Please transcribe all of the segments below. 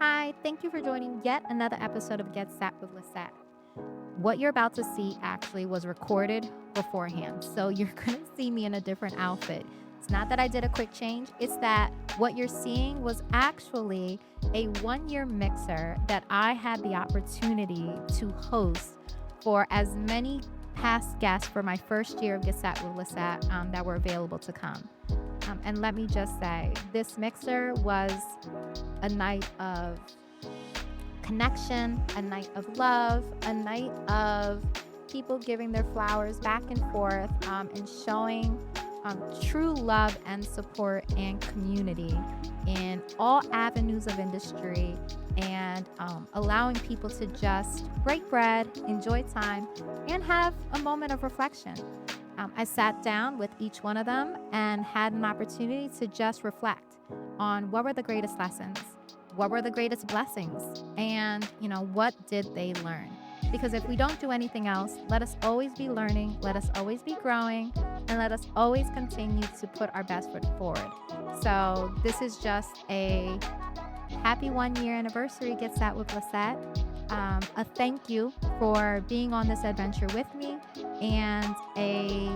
Hi, thank you for joining yet another episode of Get Set with Lissette. What you're about to see actually was recorded beforehand, so you're going to see me in a different outfit. It's not that I did a quick change, it's that what you're seeing was actually a 1-year mixer that I had the opportunity to host for as many past guests for my first year of Get Set with Lissette that were available to come. And let me just say, this mixer was a night of connection, a night of love, a night of people giving their flowers back and forth and showing true love and support and community in all avenues of industry and allowing people to just break bread, enjoy time, and have a moment of reflection. I sat down with each one of them and had an opportunity to just reflect on what were the greatest lessons, what were the greatest blessings, and, what did they learn? Because if we don't do anything else, let us always be learning, let us always be growing, and let us always continue to put our best foot forward. So this is just a happy 1-year anniversary Get Set with Lissette. A thank you for being on this adventure with me, and a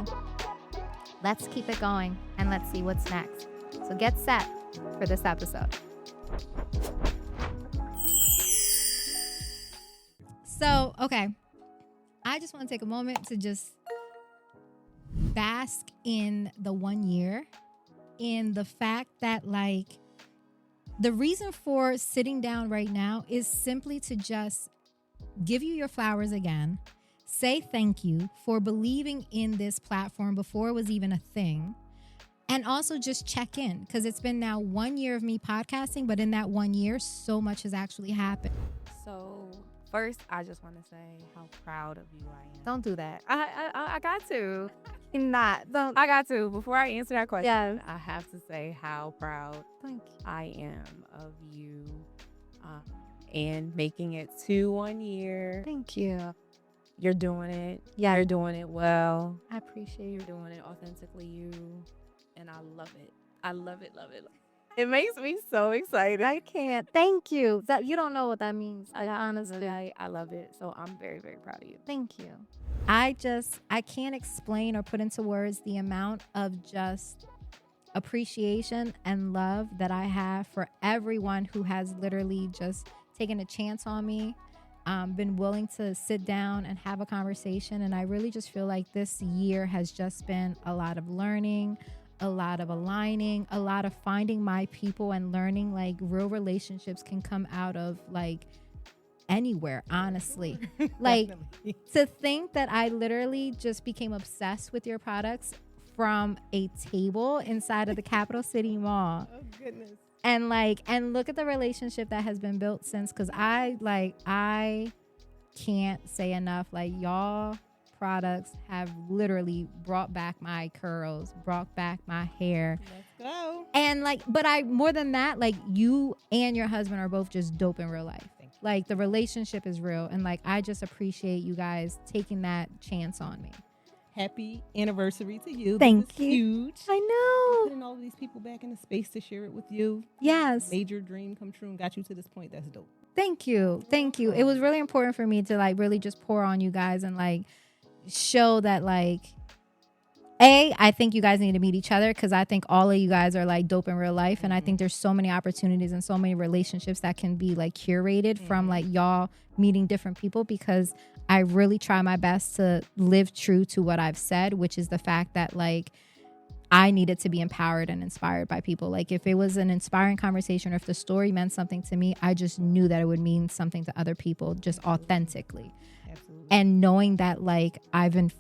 let's keep it going and let's see what's next. So get set for this episode. So, okay, I just want to take a moment to just bask in the 1 year, in the fact that, the reason for sitting down right now is simply to just give you your flowers again, say thank you for believing in this platform before it was even a thing, and also just check in, because it's been now 1 year of me podcasting, but in that 1 year, so much has actually happened. So first, I just want to say how proud of you I am. Don't do that. I got to. Don't. I got to. Before I answer that question, Yes. I have to say how proud Thank you. I am of you and making it to 1 year. Thank you. You're doing it. Yeah. You're doing it well. I appreciate you. You're doing it authentically you. And I love it. I love it, love it. It makes me so excited. I can't. Thank you. That you don't know what that means. I honestly. I love it. So I'm very, very proud of you. Thank you. I can't explain or put into words the amount of just appreciation and love that I have for everyone who has literally just taken a chance on me, been willing to sit down and have a conversation. And I really just feel like this year has just been a lot of learning, a lot of aligning, a lot of finding my people and learning real relationships can come out of anywhere, honestly. To think that I literally just became obsessed with your products from a table inside of the Capital City Mall. Oh, goodness. And look at the relationship that has been built since, because I can't say enough. Y'all products have literally brought back my curls, brought back my hair. Let's go. And but more than that, you and your husband are both just dope in real life. The relationship is real, and I just appreciate you guys taking that chance on me. Happy anniversary to you. Thank this is you. Huge. I know. Putting all of these people back in the space to share it with you. Yes. Made your dream come true and got you to this point. That's dope. Thank you. Thank you. It was really important for me to really just pour on you guys and show that I think you guys need to meet each other, because I think all of you guys are dope in real life. And I think there's so many opportunities and so many relationships that can be curated from y'all meeting different people, because I really try my best to live true to what I've said, which is the fact that I needed to be empowered and inspired by people. If it was an inspiring conversation or if the story meant something to me, I just knew that it would mean something to other people just authentically. Absolutely. And knowing that I've been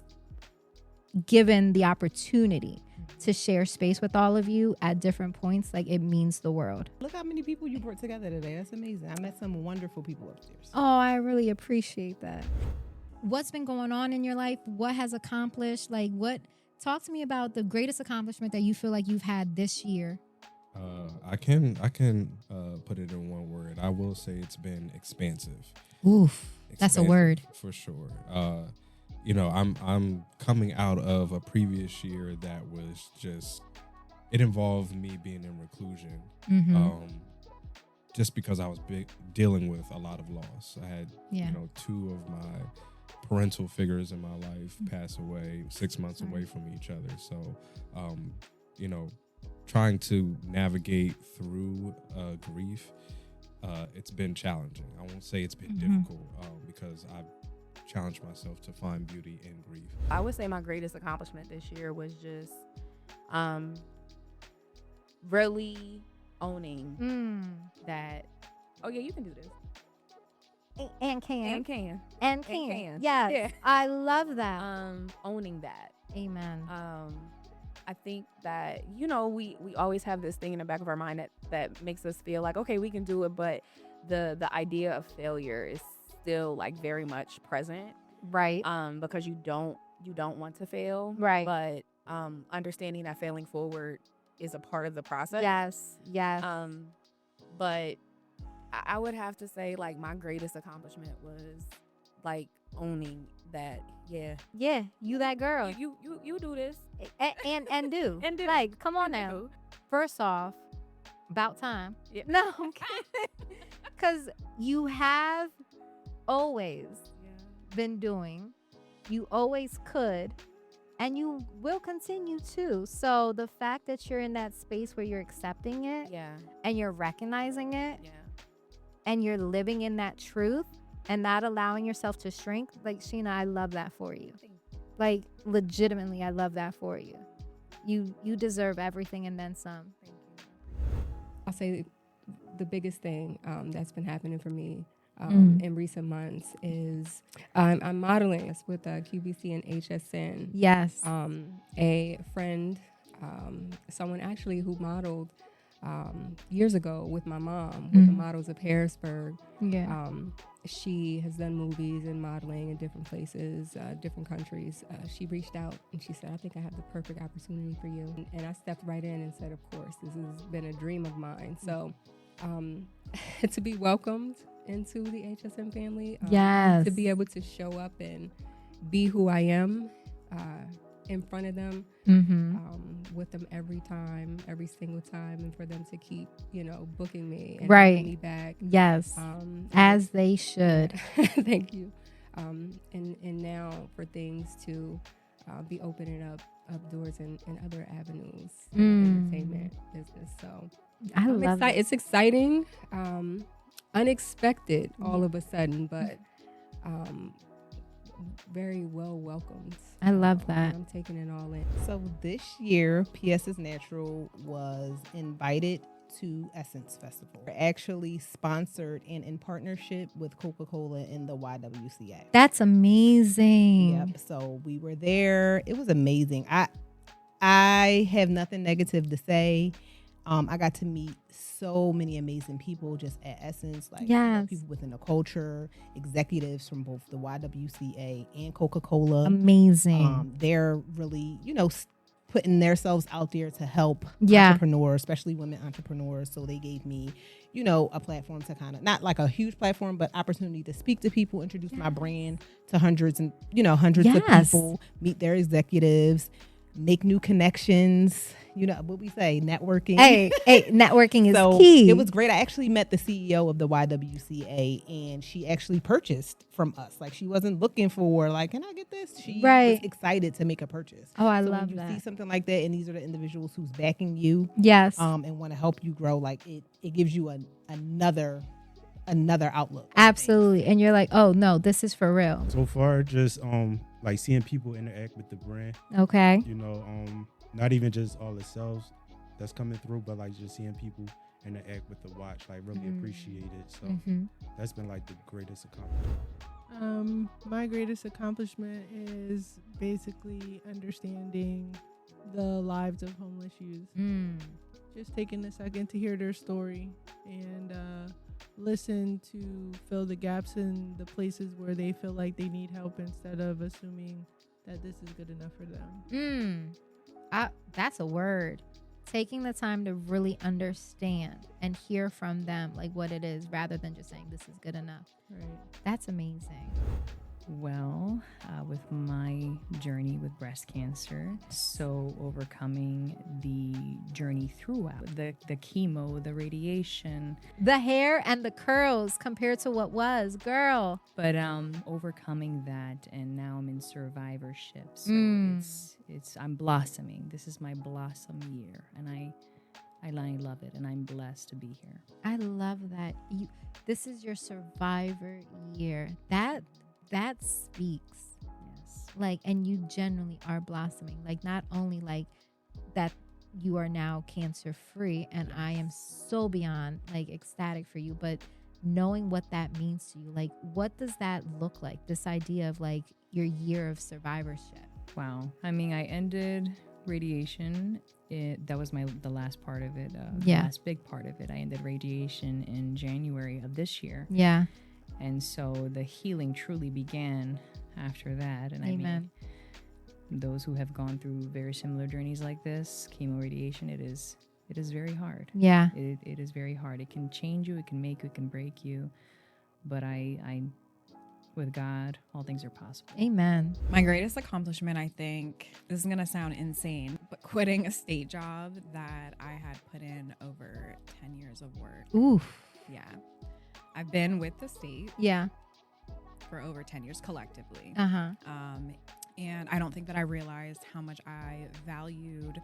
given the opportunity to share space with all of you at different points, it means the world. Look how many people you brought together today. That's amazing. I met some wonderful people upstairs. Oh, I really appreciate that. What's been going on in your life? What has accomplished? Talk to me about the greatest accomplishment that you feel like you've had this year. I can put it in one word. I will say it's been expansive. Oof, that's a word for sure. I'm coming out of a previous year that was just, it involved me being in reclusion. Mm-hmm. just because I was dealing with a lot of loss. I had, Yeah. you know, 2 of my parental figures in my life pass away 6 months away from each other. So, you know, trying to navigate through grief, it's been challenging. I won't say it's been difficult because I've challenged myself to find beauty in grief. I would say my greatest accomplishment this year was just really owning that, oh yeah, you can do this. And can. And can. And can. can. Yes. Yeah. I love that. Owning that. Amen. I think that, you know, we always have this thing in the back of our mind that makes us feel like, okay, we can do it, but the idea of failure is still like very much present. Right. Because you don't want to fail. Right. But understanding that failing forward is a part of the process. Yes. Yes. But I would have to say, like, my greatest accomplishment was like owning that. Yeah, you that girl. you do this and do. and do. Like, come on And now. do. First off, about time. Yeah. No, because you have always been doing, you always could, and you will continue to. So the fact that you're in that space where you're accepting it Yeah. and you're recognizing it Yeah. and you're living in that truth and not allowing yourself to shrink, like, Sheena, I love that for you. Like, legitimately, I love that for you. You deserve everything and then some. Thank you. I'll say the biggest thing that's been happening for me in recent months is I'm modeling this with QVC and HSN. Yes. A friend, someone actually who modeled years ago with my mom, with the models of Harrisburg. Yeah. She has done movies and modeling in different places, different countries. She reached out and she said, I think I have the perfect opportunity for you. And I stepped right in and said, of course, this has been a dream of mine. So to be welcomed into the HSM family, Yes. to be able to show up and be who I am in front of them, with them every single time, and for them to keep, booking me and bringing me back. Yes. As they should. Thank you. And now for things to be opening up doors in other avenues, entertainment business. So I'm excited. excited. It's exciting, unexpected all of a sudden, but very well welcomed. I love that. I'm taking it all in. So this year, PS is Natural was invited to Essence Festival. We're actually sponsored and in partnership with Coca-Cola and the YWCA. That's amazing. Yep. So we were there. It was amazing. I have nothing negative to say. I got to meet so many amazing people just at Essence, like people within the culture, executives from both the YWCA and Coca-Cola. Amazing. They're really, putting themselves out there to help entrepreneurs, especially women entrepreneurs. So they gave me, a platform to kind of, not like a huge platform, but opportunity to speak to people, introduce my brand to hundreds of people, meet their executives, make new connections. What we say, networking. Hey, networking is so key. It was great. I actually met the CEO of the YWCA, and she actually purchased from us. Like, she wasn't looking for, like, can I get this? She was excited to make a purchase. Oh, I so love when that. you see something like that, and these are the individuals who's backing you, yes, and want to help you grow, like, it gives you another outlook. Absolutely. And you're like, oh no, this is for real. So far, just like seeing people interact with the brand. Okay. Not even just all the selves that's coming through, but like just seeing people interact with the watch, like really appreciate it. So that's been like the greatest accomplishment. My greatest accomplishment is basically understanding the lives of homeless youth. Just taking a second to hear their story and listen to fill the gaps in the places where they feel like they need help instead of assuming that this is good enough for them. That's a word. Taking the time to really understand and hear from them, like, what it is, rather than just saying this is good enough. Right. That's amazing. Well, with my journey with breast cancer, so overcoming the journey throughout, the chemo, the radiation, The hair and the curls compared to what was, girl. but overcoming that, and now I'm in survivorship. So it's I'm blossoming. This is my blossom year, and I love it, and I'm blessed to be here. I love that. This is your survivor year. That speaks. Yes. Like, and you genuinely are blossoming. Like, not only like that you are now cancer free, and I am so beyond like ecstatic for you, but knowing what that means to you, like, what does that look like? This idea of like your year of survivorship. Wow. I mean, I ended radiation. That was the last part of it. The last big part of it. I ended radiation in January of this year. Yeah. And so the healing truly began after that. And Amen. I mean, those who have gone through very similar journeys like this, chemo radiation, it is very hard. Yeah. It is very hard. It can change you, it can make you, it can break you. But I with God, all things are possible. Amen. My greatest accomplishment, I think, this is going to sound insane, but quitting a state job that I had put in over 10 years of work. Oof. Yeah. I've been with the state Yeah. for over 10 years collectively. Uh-huh. And I don't think that I realized how much I valued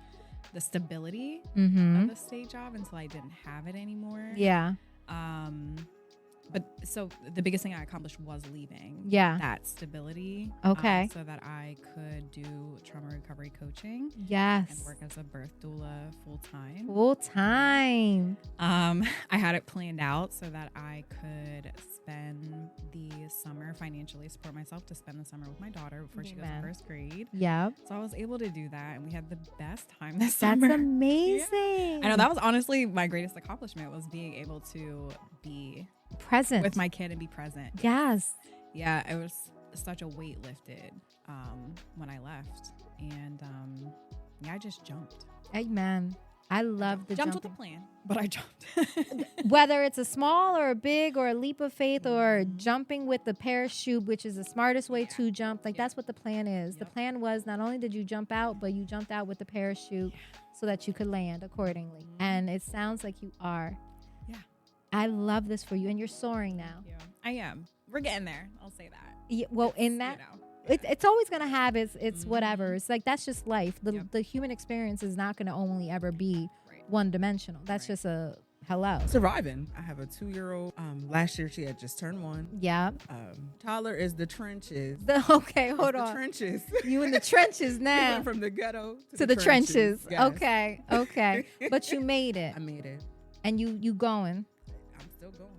the stability Mm-hmm. of the state job until I didn't have it anymore. Yeah. But so the biggest thing I accomplished was leaving that stability. Okay. So that I could do trauma recovery coaching Yes. and work as a birth doula full time. Full time. I had it planned out so that I could spend the summer financially support myself to spend the summer with my daughter before she goes Amen. to first grade. Yep. So I was able to do that, and we had the best time this That's summer. amazing. I know that was honestly my greatest accomplishment, was being able to be Present. with my kid and be present. Yes. Yeah, it was such a weight lifted when I left, and I just jumped. Amen. I love the Jumped with jumping. a plan, but I jumped. Whether it's a small or a big or a leap of faith or jumping with the parachute, which is the smartest way to jump, like that's what the plan is. The plan was not only did you jump out, but you jumped out with the parachute so that you could land accordingly. And it sounds like you are. Yeah. I love this for you, and you're soaring now. Yeah, I am. We're getting there. I'll say that. Yeah, well, It's, in that, you know, it's always going to have it's whatever. It's like that's just life. The human experience is not going to only ever be one dimensional. That's just a hello. Surviving. I have a 2-year-old. Last year she had just turned 1. Yeah. Tyler is the trenches. Okay, hold The on. trenches. You in the trenches We now. went from the ghetto To the trenches. Yes. Okay. But you made it. I made it. And you going. I'm still going.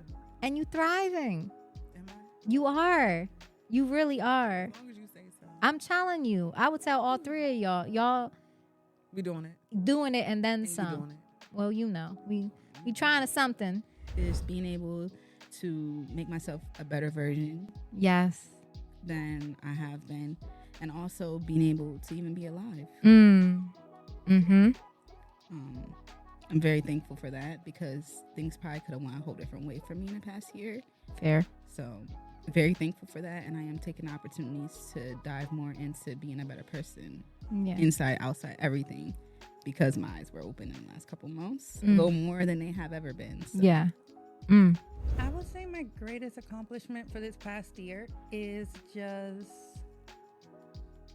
And you thriving. Am I? You are. You really are. As long as you say so. I'm telling you. I would tell all three of y'all. Y'all We doing it. doing it and then And we some. doing it. Well, you know. We trying to something. Is being able to make myself a better version Yes. than I have been, and also being able to even be alive. Mm-hmm. I'm very thankful for that, because things probably could have went a whole different way for me in the past year. Fair. So very thankful for that, and I am taking opportunities to dive more into being a better person, Yeah. inside, outside, everything, because my eyes were open in the last couple months, a little more than they have ever been. So. Yeah. I would say my greatest accomplishment for this past year is just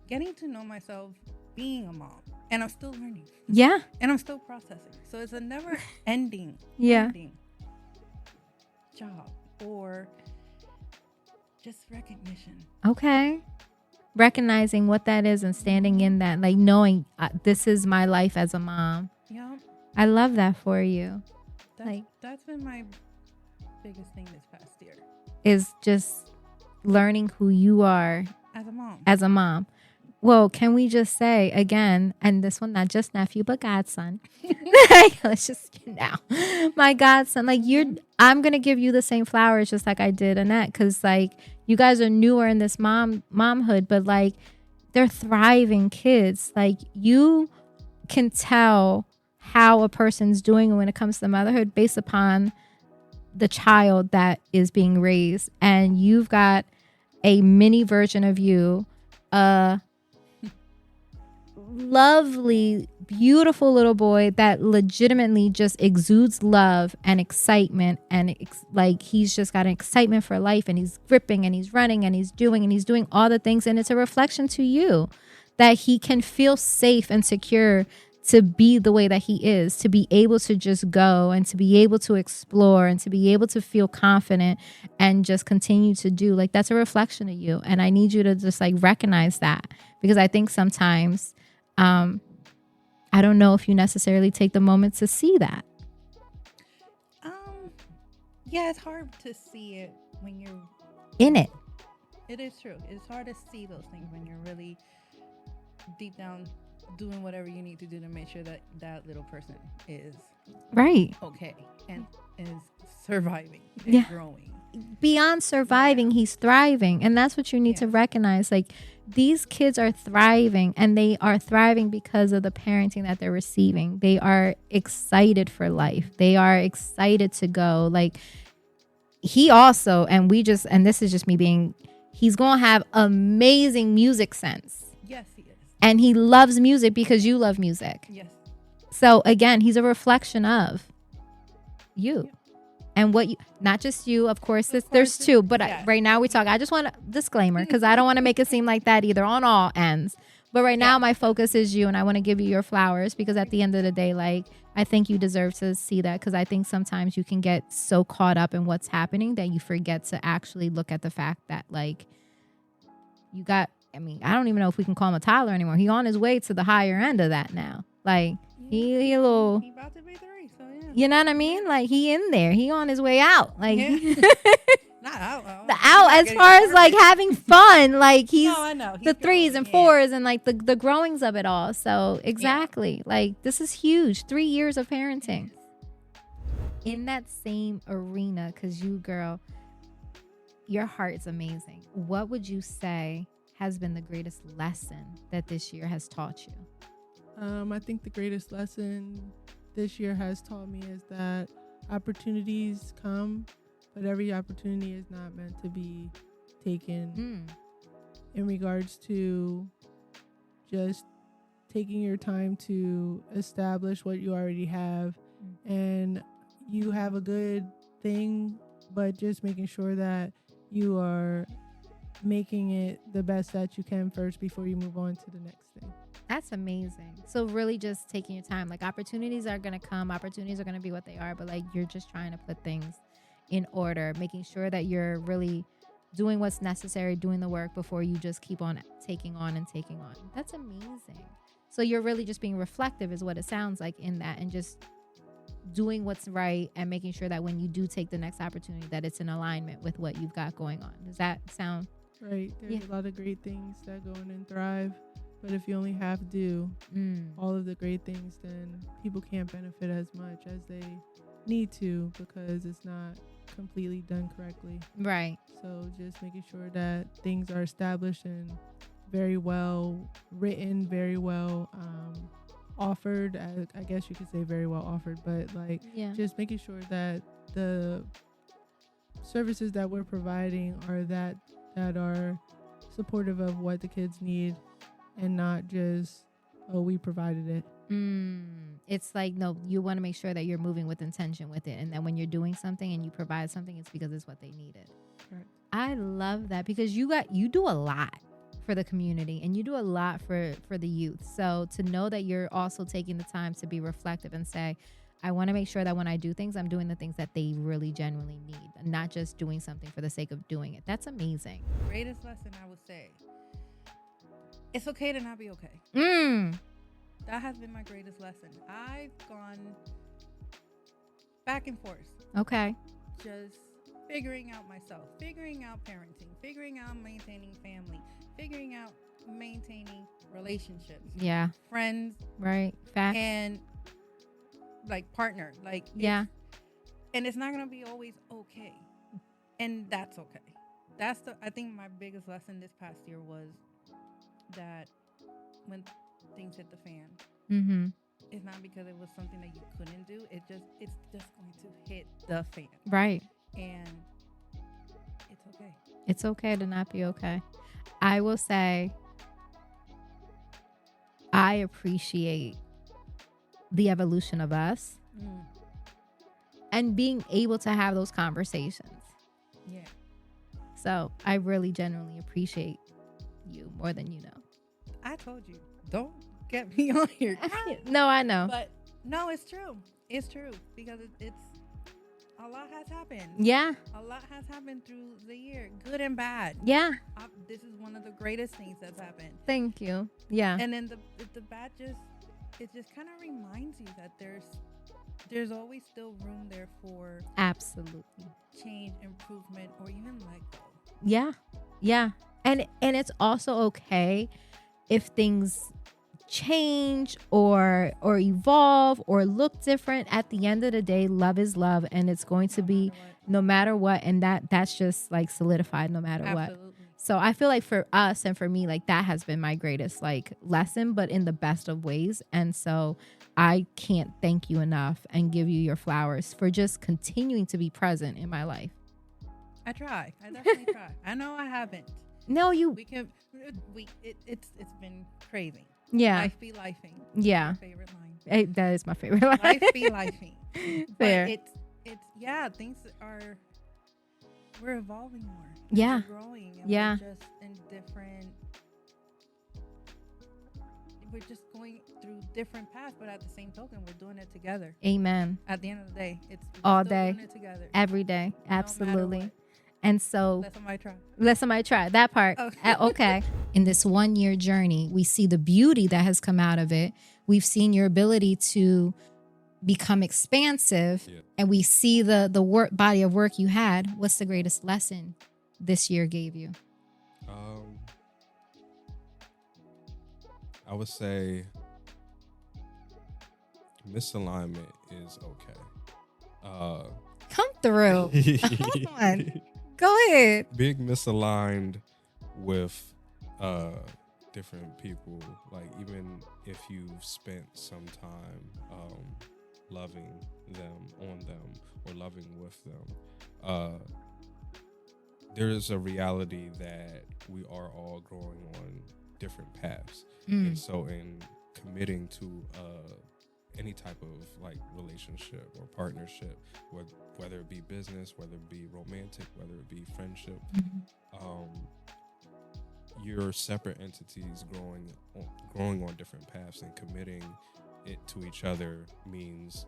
getting to know myself being a mom. And I'm still learning. Yeah. And I'm still processing. So it's a never ending Yeah. job or just recognition. Okay. Recognizing what that is and standing in that, like knowing this is my life as a mom. Yeah. I love that for you. That's been my biggest thing this past year. Is just learning who you are As a mom. Well, can we just say again, and this one, not just nephew, but godson. Let's just, my godson, I'm going to give you the same flowers just like I did Annette. Cause like you guys are newer in this momhood, but like they're thriving kids. Like you can tell how a person's doing when it comes to motherhood based upon the child that is being raised. And you've got a mini version of you, a lovely, beautiful little boy that legitimately just exudes love and excitement, and like he's just got an excitement for life, and he's gripping and he's running and he's doing all the things, and it's a reflection to you that he can feel safe and secure to be the way that he is, to be able to just go and to be able to explore and to be able to feel confident and just continue to do. Like, that's a reflection of you. And I need you to just like recognize that, because I think sometimes I don't know if you necessarily take the moment to see that. Yeah, it's hard to see it when you're in it. It is true. It's hard to see those things when you're really deep down doing whatever you need to do to make sure that that little person is right, okay, and is surviving and growing. Beyond surviving, he's thriving, and that's what you need to recognize. Like, these kids are thriving, and they are thriving because of the parenting that they're receiving. They are excited for life. They are excited to go. Like, he also, and this is just me being, he's gonna have amazing music sense. Yes, he is. And he loves music because you love music. Yes. So again, he's a reflection of you. And what you, not just you, of course, there's two, but right now we talk, I just want a disclaimer, because I don't want to make it seem like that either on all ends. But right now my focus is you, and I want to give you your flowers, because at the end of the day, like, I think you deserve to see that, because I think sometimes you can get so caught up in what's happening that you forget to actually look at the fact that, like, you got, I mean, I don't even know if we can call him a toddler anymore. He on his way to the higher end of that now. Like, he a little, he about to be 3, so yeah. You know what I mean? Like, he in there. He on his way out. Like, not out. The out as far as like having fun. Like, he's no, I know. He's the 3s and 4s and like the growings of it all. So exactly. Like, this is huge. 3 years of parenting. In that same arena, because you, girl, your heart is amazing. What would you say has been the greatest lesson that this year has taught you? I think the greatest lesson this year has taught me is that opportunities come, but every opportunity is not meant to be taken in regards to just taking your time to establish what you already have. And you have a good thing, but just making sure that you are making it the best that you can first before you move on to the next thing. That's amazing. So really just taking your time. Like, opportunities are going to come. Opportunities are going to be what they are. But, like, you're just trying to put things in order, making sure that you're really doing what's necessary, doing the work before you just keep on taking on and taking on. That's amazing. So you're really just being reflective is what it sounds like in that, and just doing what's right and making sure that when you do take the next opportunity that it's in alignment with what you've got going on. Does that sound right? There's a lot of great things that go in and thrive. But if you only half do all of the great things, then people can't benefit as much as they need to, because it's not completely done correctly. Right. So just making sure that things are established and very well written, very well offered. I guess you could say very well offered, but like just making sure that the services that we're providing are that are supportive of what the kids need, and not just, oh, we provided it. It's like, no, you want to make sure that you're moving with intention with it, and that when you're doing something and you provide something, it's because it's what they needed. Right. I love that, because you do a lot for the community, and you do a lot for the youth. So to know that you're also taking the time to be reflective and say, I want to make sure that when I do things, I'm doing the things that they really genuinely need, and not just doing something for the sake of doing it. That's amazing. Greatest lesson, I would say, it's okay to not be okay. That has been my greatest lesson. I've gone back and forth. Okay. Just figuring out myself, figuring out parenting, figuring out maintaining family, figuring out maintaining relationships. Yeah. Friends. Right. Facts. And like partner. Like, yeah. And it's not going to be always okay. And that's okay. I think my biggest lesson this past year was that when things hit the fan, it's not because it was something that you couldn't do. It's just going to hit the fan. Right. And it's okay. It's okay to not be okay. I will say I appreciate the evolution of us and being able to have those conversations. Yeah. So I really genuinely appreciate you more than you know. I told you, don't get me on here. No, I know. But no, it's true. It's true because it's a lot has happened. Yeah. A lot has happened through the year, good and bad. Yeah. This is one of the greatest things that's happened. Thank you. Yeah. And then the bad just kind of reminds you that there's always still room there for absolutely change, improvement, or even let go. Yeah. Yeah. And it's also okay if things change or evolve or look different. At the end of the day, love is love, and it's going to be no matter what, and that's just like solidified no matter what. So I feel like for us and for me, like that has been my greatest like lesson, but in the best of ways. And so I can't thank you enough and give you your flowers for just continuing to be present in my life. I try. I definitely try. I know I haven't. No, it's been crazy. Yeah. Life be lifing. Yeah. My favorite line. Hey, that is my favorite line. Life be lifing. Fair. But yeah, things we're evolving more. Yeah. We're growing. And yeah. We're just in different. We're just going through different paths, but at the same token, we're doing it together. Amen. At the end of the day, it's all day, doing it together. Every day. Absolutely. And so let somebody try that part. Okay. In this 1 year journey, we see the beauty that has come out of it. We've seen your ability to become expansive, and we see the body of work you had. What's the greatest lesson this year gave you? I would say misalignment is okay. Come through. Come on. Go ahead. Being misaligned with different people, like even if you've spent some time loving them, on them, or loving with them, there is a reality that we are all growing on different paths. And so in committing to any type of like relationship or partnership, whether it be business, whether it be romantic, whether it be friendship, you're separate entities growing on different paths, and committing it to each other means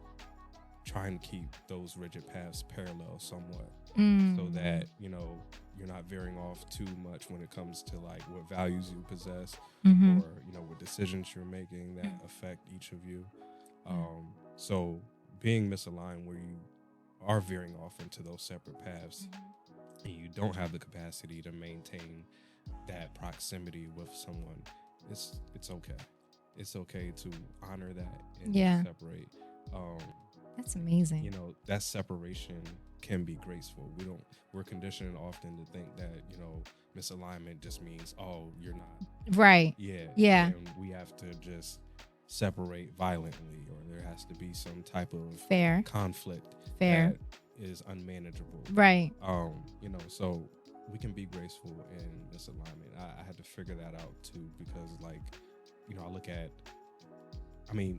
trying to keep those rigid paths parallel somewhat, so that you're not veering off too much when it comes to like what values you possess, or what decisions you're making that affect each of you. So being misaligned where you are veering off into those separate paths, and you don't have the capacity to maintain that proximity with someone, it's okay. It's okay to honor that and separate. That's amazing. That separation can be graceful. We're conditioned often to think that, misalignment just means, oh, you're not. Right. Yeah. And we have to just separate violently, or there has to be some type of conflict that is unmanageable. Right. So we can be graceful in misalignment. I had to figure that out too, because I look at,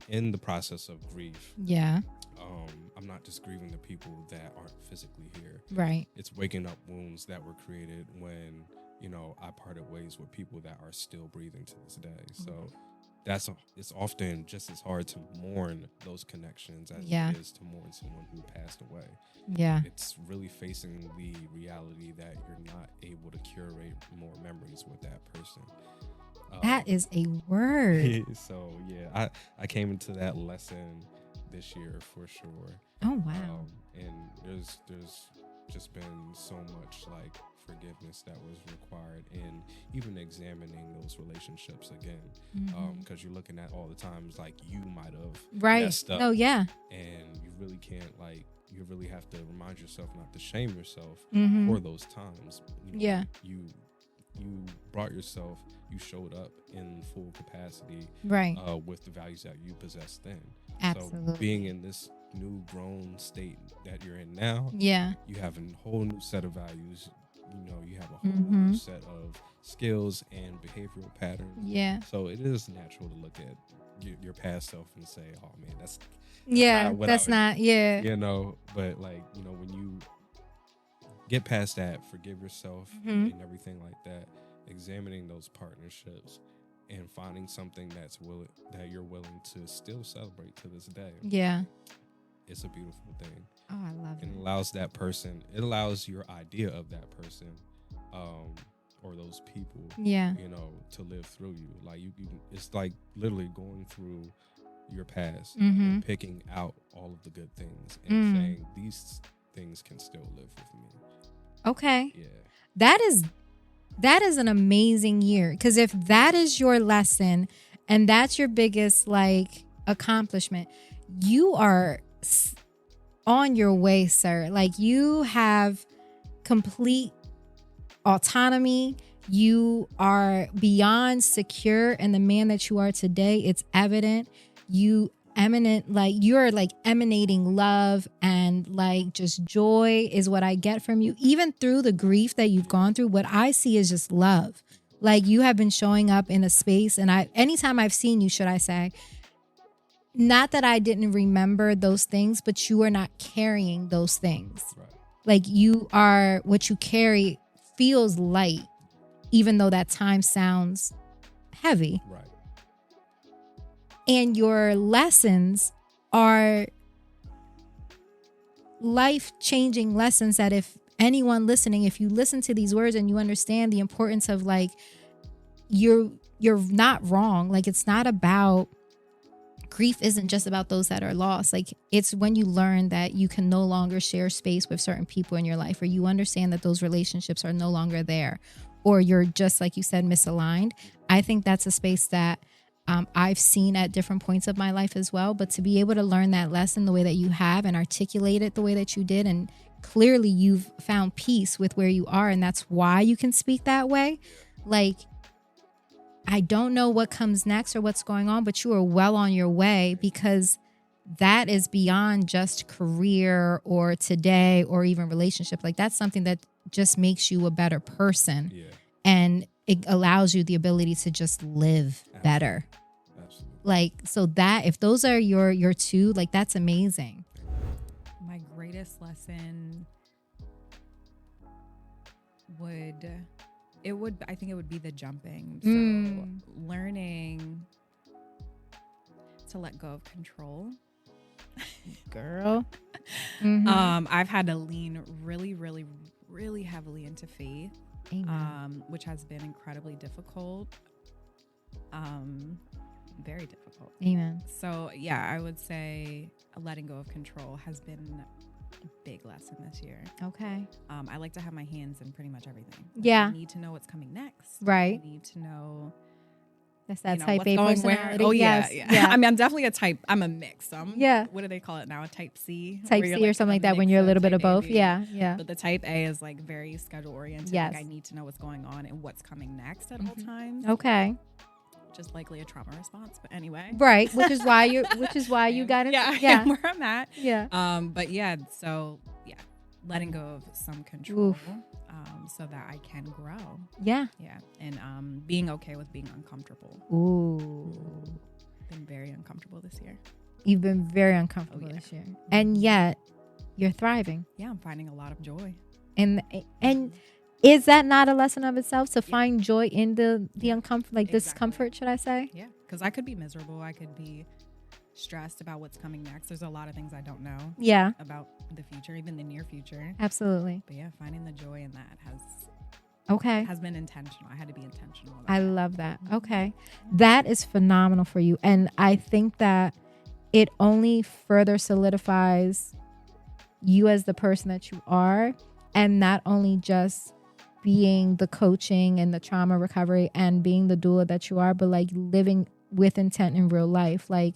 in the process of grief. Yeah. I'm not just grieving the people that aren't physically here. Right. It's waking up wounds that were created when, I parted ways with people that are still breathing to this day. So it's often just as hard to mourn those connections as it is to mourn someone who passed away. Yeah. It's really facing the reality that you're not able to curate more memories with that person. That is a word. So yeah, I came into that lesson this year for sure. Oh wow. And there's just been so much like forgiveness that was required in even examining those relationships again, because you're looking at all the times like you might have messed up. Oh yeah. And you really can't you really have to remind yourself not to shame yourself for those times. You brought yourself, you showed up in full capacity, with the values that you possessed then. Absolutely. So being in this new grown state that you're in now, you have a whole new set of values. you have a whole new set of skills and behavioral patterns. Yeah. So it is natural to look at your past self and say, oh man, that's not you know, but like, you know, when you get past that, forgive yourself and everything like that, examining those partnerships and finding something that you're willing to still celebrate to this day. Yeah. It's a beautiful thing. Oh, I love it. It allows that person, it allows your idea of that person, or those people, you know, to live through you. Like you it's like literally going through your past and picking out all of the good things and saying these things can still live with me. Okay. Yeah. That is an amazing year, because if that is your lesson and that's your biggest like accomplishment, you are on your way, sir. Like you have complete autonomy. You are beyond secure in the man that you are today. It's evident. You're like emanating love and like just joy is what I get from you. Even through the grief that you've gone through, what I see is just love. Like you have been showing up in a space, and anytime I've seen you, should I say, not that I didn't remember those things, but you are not carrying those things. Right. Like what you carry feels light, even though that time sounds heavy. Right. And your lessons are life-changing lessons that if anyone listening, if you listen to these words and you understand the importance of like, you're not wrong. Like it's not about, grief isn't just about those that are lost. Like it's when you learn that you can no longer share space with certain people in your life, or you understand that those relationships are no longer there, or you're just, like you said, misaligned. I think that's a space that I've seen at different points of my life as well. But to be able to learn that lesson the way that you have and articulate it the way that you did, and clearly you've found peace with where you are, and that's why you can speak that way. Like, I don't know what comes next or what's going on, but you are well on your way, because that is beyond just career or today or even relationship. Like that's something that just makes you a better person. Yeah. And it allows you the ability to just live better. Absolutely. Like, so that if those are your two, like that's amazing. My greatest lesson I think it would be the jumping. So learning to let go of control. Girl. I've had to lean really, really, really heavily into faith. Amen. Which has been incredibly difficult. Very difficult. Amen. So yeah, I would say letting go of control has been a big lesson this year. Okay. I like to have my hands in pretty much everything. Yeah. I need to know what's coming next. Right. I need to know. That's that type A going personality. where. Oh yes. yeah. I mean, I'm definitely a type. I'm a mix. Yeah. What do they call it now? A type C. Type C or something like that, when you're a little bit of both. Yeah. Yeah. But the type A is like very schedule oriented. Yes. Like I need to know what's going on and what's coming next at all times. Okay. Just likely a trauma response, but anyway. Right. Which is why you got it. Yeah. Where I'm at. Yeah. But yeah. So yeah, letting go of some control. Oof. So that I can grow. Yeah. Yeah. And being okay with being uncomfortable. Ooh. Been very uncomfortable this year. You've been very uncomfortable this year. And yet you're thriving. Yeah, I'm finding a lot of joy. And is that not a lesson of itself, to find joy in the uncomfort, like discomfort, should I say? Yeah. Because I could be miserable. I could be stressed about what's coming next. There's a lot of things I don't know. Yeah. About the future, even the near future. Absolutely. But yeah, finding the joy in that has been intentional. I had to be intentional. I love that. Okay. That is phenomenal for you. And I think that it only further solidifies you as the person that you are, and not only just being the coaching and the trauma recovery and being the doula that you are, but like living with intent in real life. Like,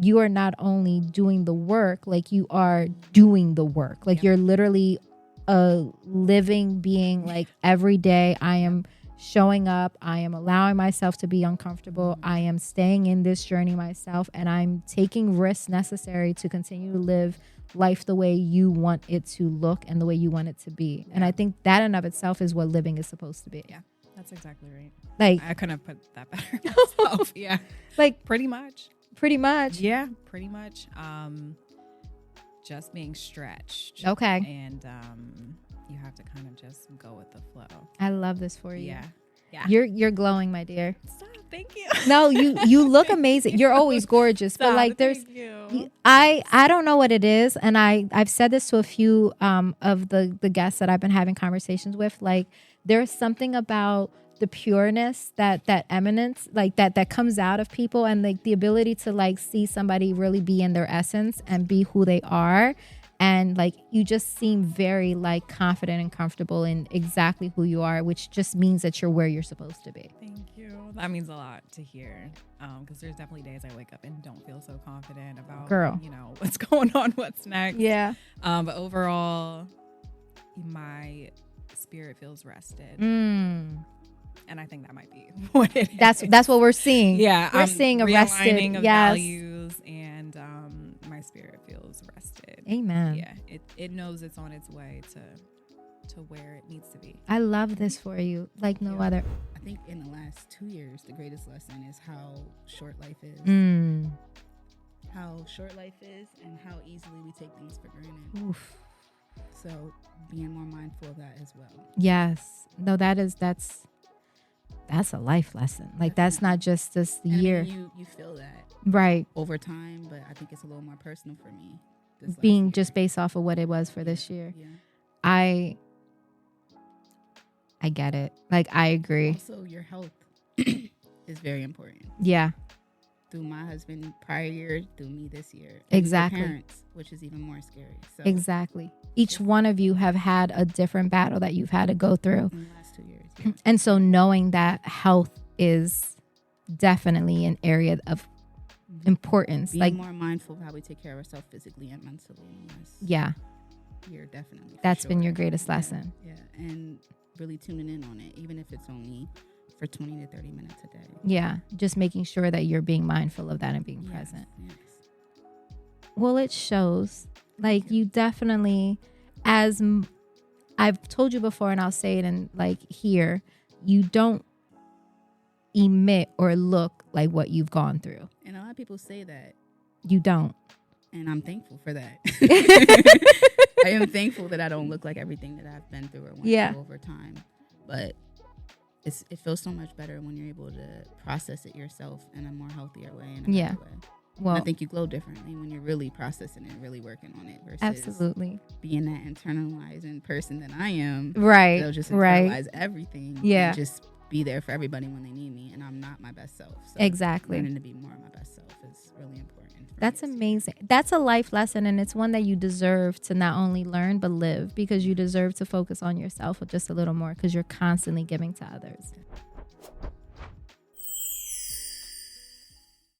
you are not only doing the work, like you are doing the work. Like you're literally a living being. Like every day I am showing up. I am allowing myself to be uncomfortable. I am staying in this journey myself, and I'm taking risks necessary to continue to live life the way you want it to look and the way you want it to be. And I think that in of itself is what living is supposed to be. Yeah, that's exactly right. Like, I couldn't have put that better myself. Yeah. Like pretty much. Yeah, pretty much. Just being stretched. Okay. And you have to kind of just go with the flow. I love this for you. Yeah. You're glowing, my dear. Stop. Thank you. No, you look amazing. You're always gorgeous. But like I don't know what it is. And I've said this to a few of the guests that I've been having conversations with. Like, there's something about the pureness, that eminence, like that comes out of people, and like the ability to like see somebody really be in their essence and be who they are. And like, you just seem very like confident and comfortable in exactly who you are, which just means that you're where you're supposed to be. Thank you. That means a lot to hear. Because there's definitely days I wake up and don't feel so confident about, what's going on, what's next. Yeah. But overall, my spirit feels rested. And I think that might be what it is. That's what we're seeing. Yeah. We're seeing a rested of values, and my spirit feels rested. Amen. Yeah. It knows it's on its way to where it needs to be. I love this for you, like no other. I think in the last 2 years, the greatest lesson is how short life is. How short life is and how easily we take things for granted. Oof. So being more mindful of that as well. Yes. No, that's a life lesson. Like, that's not just this year. I mean, you feel that right over time, but I think it's a little more personal for me. Being just based off of what it was for this year. Yeah. I get it. Like, I agree. Also, your health is very important. Yeah. Through my husband prior year, through me this year. Exactly. Your parents, which is even more scary. So exactly. Each one of you have had a different battle that you've had to go through. In the last 2 years. Yeah. And so knowing that health is definitely an area of importance. Being like more mindful of how we take care of ourselves physically and mentally. Yeah. You're definitely. That's been your greatest lesson. Yeah. And really tuning in on it, even if it's only for 20 to 30 minutes a day. Yeah. Just making sure that you're being mindful of that and being present. Yes. Well, it shows. Like, you definitely, as I've told you before, and I'll say it in like here, you don't emit or look like what you've gone through. And a lot of people say that. You don't. And I'm thankful for that. I am thankful that I don't look like everything that I've been through or went through over time. But it feels so much better when you're able to process it yourself in a more healthier way. And a better way. Well, I think you glow differently when you're really processing it and really working on it versus absolutely being that internalizing person that I am. Right. They'll just internalize everything. Yeah. And just be there for everybody when they need me. And I'm not my best self. So exactly. Learning to be more my best self is really important. That's amazing. That's a life lesson, and it's one that you deserve to not only learn but live, because you deserve to focus on yourself just a little more, because you're constantly giving to others.